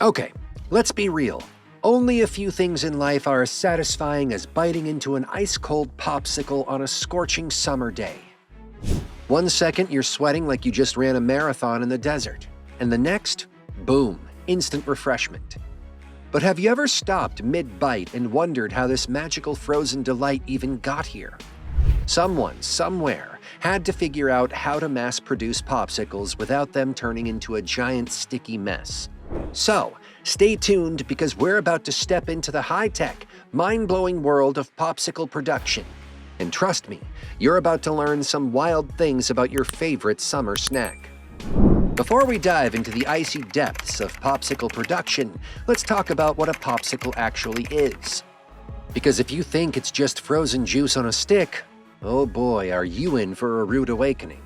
Okay, let's be real. Only a few things in life are as satisfying as biting into an ice-cold popsicle on a scorching summer day. One second, you're sweating like you just ran a marathon in the desert, and the next, boom, instant refreshment. But have you ever stopped mid-bite and wondered how this magical frozen delight even got here? Someone, somewhere, had to figure out how to mass-produce popsicles without them turning into a giant sticky mess. So, stay tuned because we're about to step into the high-tech, mind-blowing world of popsicle production. And trust me, you're about to learn some wild things about your favorite summer snack. Before we dive into the icy depths of popsicle production, let's talk about what a popsicle actually is. Because if you think it's just frozen juice on a stick, oh boy, are you in for a rude awakening.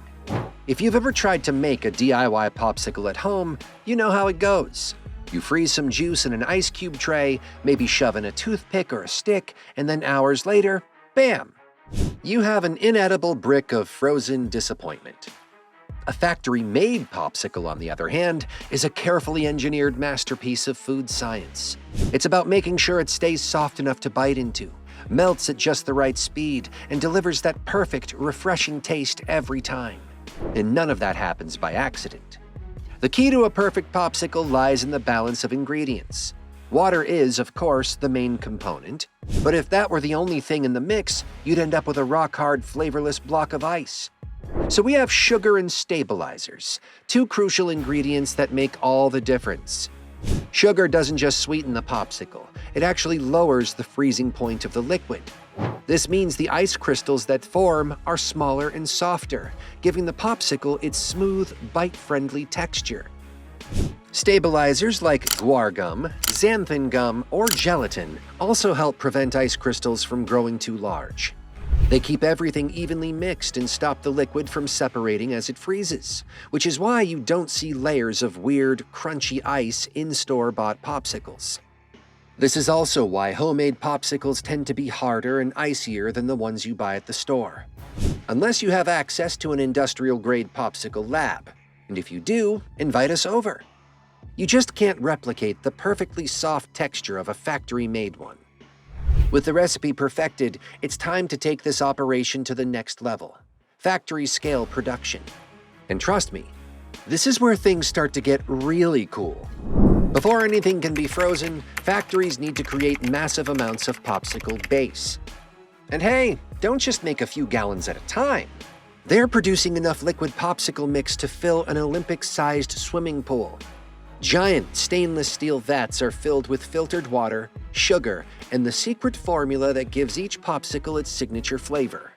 If you've ever tried to make a DIY popsicle at home, you know how it goes. You freeze some juice in an ice cube tray, maybe shove in a toothpick or a stick, and then hours later, bam! You have an inedible brick of frozen disappointment. A factory-made popsicle, on the other hand, is a carefully engineered masterpiece of food science. It's about making sure it stays soft enough to bite into, melts at just the right speed, and delivers that perfect, refreshing taste every time. And none of that happens by accident. The key to a perfect popsicle lies in the balance of ingredients. Water is, of course, the main component, but if that were the only thing in the mix, you'd end up with a rock-hard, flavorless block of ice. So we have sugar and stabilizers, two crucial ingredients that make all the difference. Sugar doesn't just sweeten the popsicle, it actually lowers the freezing point of the liquid. This means the ice crystals that form are smaller and softer, giving the popsicle its smooth, bite-friendly texture. Stabilizers like guar gum, xanthan gum, or gelatin also help prevent ice crystals from growing too large. They keep everything evenly mixed and stop the liquid from separating as it freezes, which is why you don't see layers of weird, crunchy ice in store-bought popsicles. This is also why homemade popsicles tend to be harder and icier than the ones you buy at the store. Unless you have access to an industrial-grade popsicle lab, and if you do, invite us over. You just can't replicate the perfectly soft texture of a factory-made one. With the recipe perfected, it's time to take this operation to the next level, factory-scale production. And trust me, this is where things start to get really cool. Before anything can be frozen, factories need to create massive amounts of popsicle base. And hey, don't just make a few gallons at a time. They're producing enough liquid popsicle mix to fill an Olympic-sized swimming pool. Giant stainless steel vats are filled with filtered water, sugar, and the secret formula that gives each popsicle its signature flavor.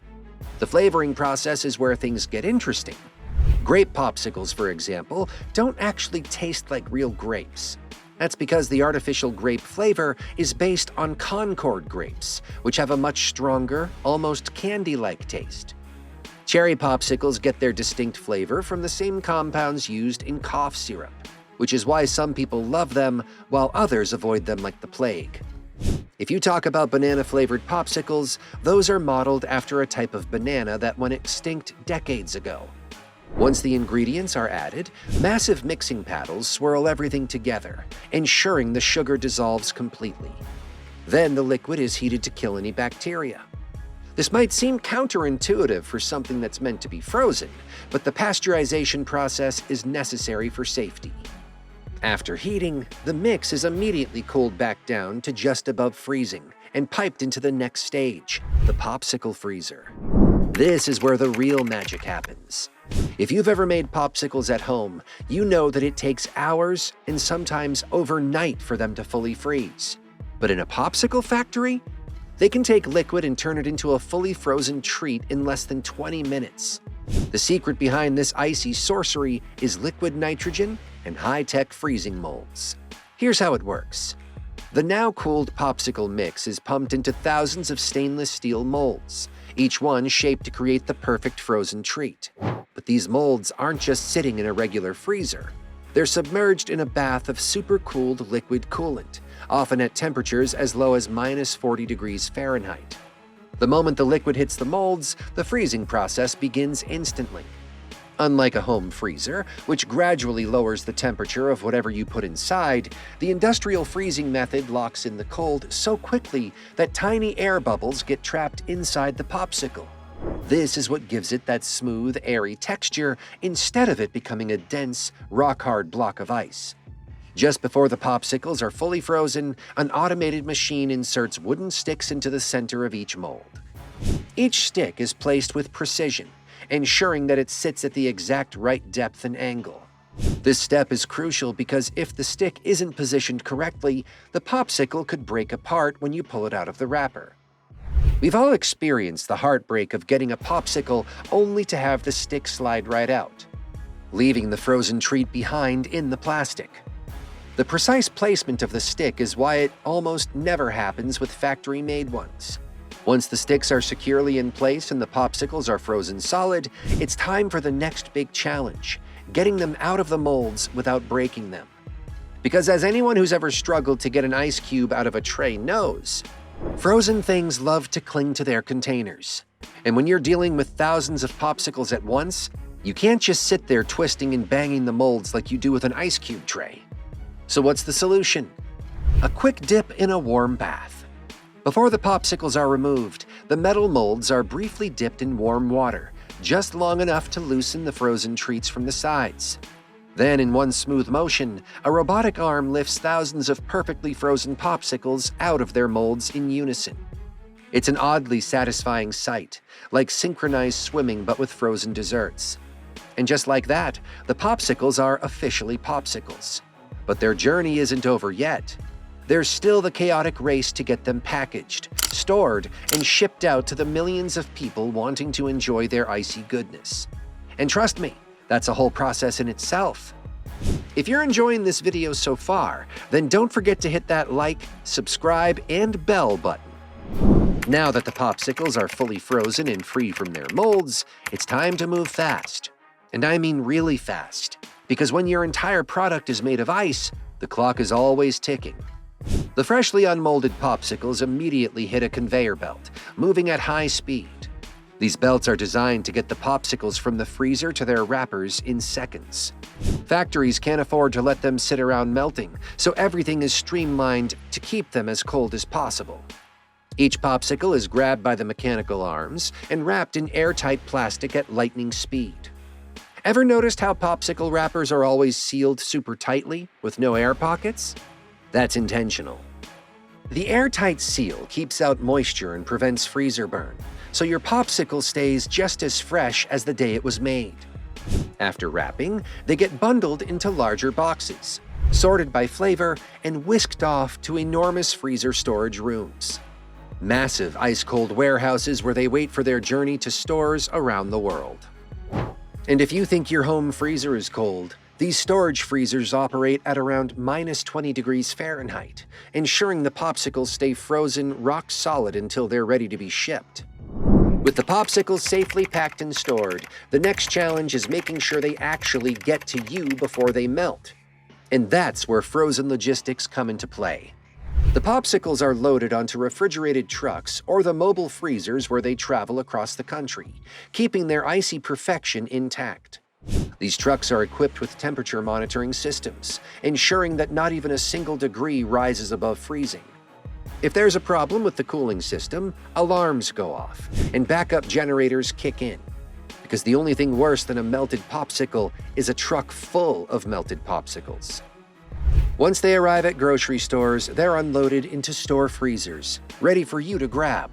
The flavoring process is where things get interesting. Grape popsicles, for example, don't actually taste like real grapes. That's because the artificial grape flavor is based on Concord grapes, which have a much stronger, almost candy-like taste. Cherry popsicles get their distinct flavor from the same compounds used in cough syrup, which is why some people love them while others avoid them like the plague. If you talk about banana-flavored popsicles, those are modeled after a type of banana that went extinct decades ago. Once the ingredients are added, massive mixing paddles swirl everything together, ensuring the sugar dissolves completely. Then the liquid is heated to kill any bacteria. This might seem counterintuitive for something that's meant to be frozen, but the pasteurization process is necessary for safety. After heating, the mix is immediately cooled back down to just above freezing and piped into the next stage, the popsicle freezer. This is where the real magic happens. If you've ever made popsicles at home, you know that it takes hours and sometimes overnight for them to fully freeze. But in a popsicle factory, they can take liquid and turn it into a fully frozen treat in less than 20 minutes. The secret behind this icy sorcery is liquid nitrogen and high-tech freezing molds. Here's how it works. The now-cooled popsicle mix is pumped into thousands of stainless steel molds, each one shaped to create the perfect frozen treat. But these molds aren't just sitting in a regular freezer. They're submerged in a bath of super-cooled liquid coolant, often at temperatures as low as -40 degrees Fahrenheit. The moment the liquid hits the molds, the freezing process begins instantly. Unlike a home freezer, which gradually lowers the temperature of whatever you put inside, the industrial freezing method locks in the cold so quickly that tiny air bubbles get trapped inside the popsicle. This is what gives it that smooth, airy texture instead of it becoming a dense, rock-hard block of ice. Just before the popsicles are fully frozen, an automated machine inserts wooden sticks into the center of each mold. Each stick is placed with precision, ensuring that it sits at the exact right depth and angle. This step is crucial because if the stick isn't positioned correctly, the popsicle could break apart when you pull it out of the wrapper. We've all experienced the heartbreak of getting a popsicle only to have the stick slide right out, leaving the frozen treat behind in the plastic. The precise placement of the stick is why it almost never happens with factory-made ones. Once the sticks are securely in place and the popsicles are frozen solid, it's time for the next big challenge, getting them out of the molds without breaking them. Because as anyone who's ever struggled to get an ice cube out of a tray knows, frozen things love to cling to their containers. And when you're dealing with thousands of popsicles at once, you can't just sit there twisting and banging the molds like you do with an ice cube tray. So what's the solution? A quick dip in a warm bath. Before the popsicles are removed, the metal molds are briefly dipped in warm water, just long enough to loosen the frozen treats from the sides. Then, in one smooth motion, a robotic arm lifts thousands of perfectly frozen popsicles out of their molds in unison. It's an oddly satisfying sight, like synchronized swimming but with frozen desserts. And just like that, the popsicles are officially popsicles. But their journey isn't over yet. There's still the chaotic race to get them packaged, stored, and shipped out to the millions of people wanting to enjoy their icy goodness. And trust me, that's a whole process in itself. If you're enjoying this video so far, then don't forget to hit that like, subscribe, and bell button. Now that the popsicles are fully frozen and free from their molds, it's time to move fast. And I mean really fast, because when your entire product is made of ice, the clock is always ticking. The freshly unmolded popsicles immediately hit a conveyor belt, moving at high speed. These belts are designed to get the popsicles from the freezer to their wrappers in seconds. Factories can't afford to let them sit around melting, so everything is streamlined to keep them as cold as possible. Each popsicle is grabbed by the mechanical arms and wrapped in airtight plastic at lightning speed. Ever noticed how popsicle wrappers are always sealed super tightly, with no air pockets? That's intentional. The airtight seal keeps out moisture and prevents freezer burn, so your popsicle stays just as fresh as the day it was made. After wrapping, they get bundled into larger boxes, sorted by flavor, and whisked off to enormous freezer storage rooms. Massive ice-cold warehouses where they wait for their journey to stores around the world. And if you think your home freezer is cold, these storage freezers operate at around -20 degrees Fahrenheit, ensuring the popsicles stay frozen rock solid until they're ready to be shipped. With the popsicles safely packed and stored, the next challenge is making sure they actually get to you before they melt. And that's where frozen logistics come into play. The popsicles are loaded onto refrigerated trucks or the mobile freezers where they travel across the country, keeping their icy perfection intact. These trucks are equipped with temperature monitoring systems, ensuring that not even a single degree rises above freezing. If there's a problem with the cooling system, alarms go off, and backup generators kick in. Because the only thing worse than a melted popsicle is a truck full of melted popsicles. Once they arrive at grocery stores, they're unloaded into store freezers, ready for you to grab.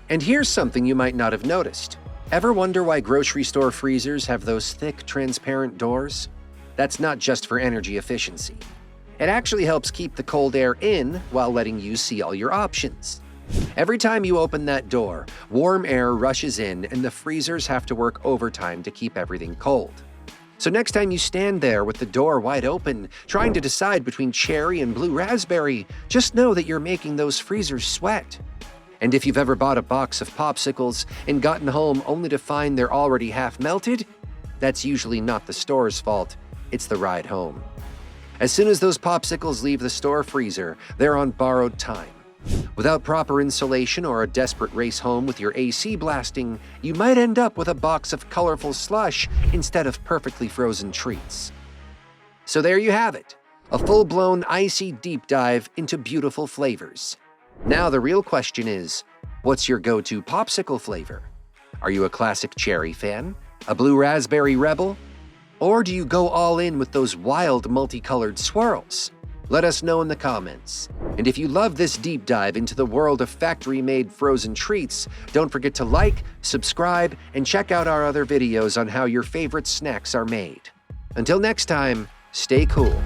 And here's something you might not have noticed. Ever wonder why grocery store freezers have those thick, transparent doors? That's not just for energy efficiency. It actually helps keep the cold air in while letting you see all your options. Every time you open that door, warm air rushes in and the freezers have to work overtime to keep everything cold. So next time you stand there with the door wide open, trying to decide between cherry and blue raspberry, just know that you're making those freezers sweat. And if you've ever bought a box of popsicles and gotten home only to find they're already half melted, that's usually not the store's fault, it's the ride home. As soon as those popsicles leave the store freezer, they're on borrowed time, Without proper insulation or a desperate race home with your AC blasting, you might end up with a box of colorful slush instead of perfectly frozen treats. So there you have it, a full-blown icy deep dive into beautiful flavors. Now the real question is, what's your go-to popsicle flavor? Are you a classic cherry fan? A blue raspberry rebel? Or do you go all in with those wild multicolored swirls? Let us know in the comments. And if you love this deep dive into the world of factory-made frozen treats, don't forget to like, subscribe, and check out our other videos on how your favorite snacks are made. Until next time, stay cool.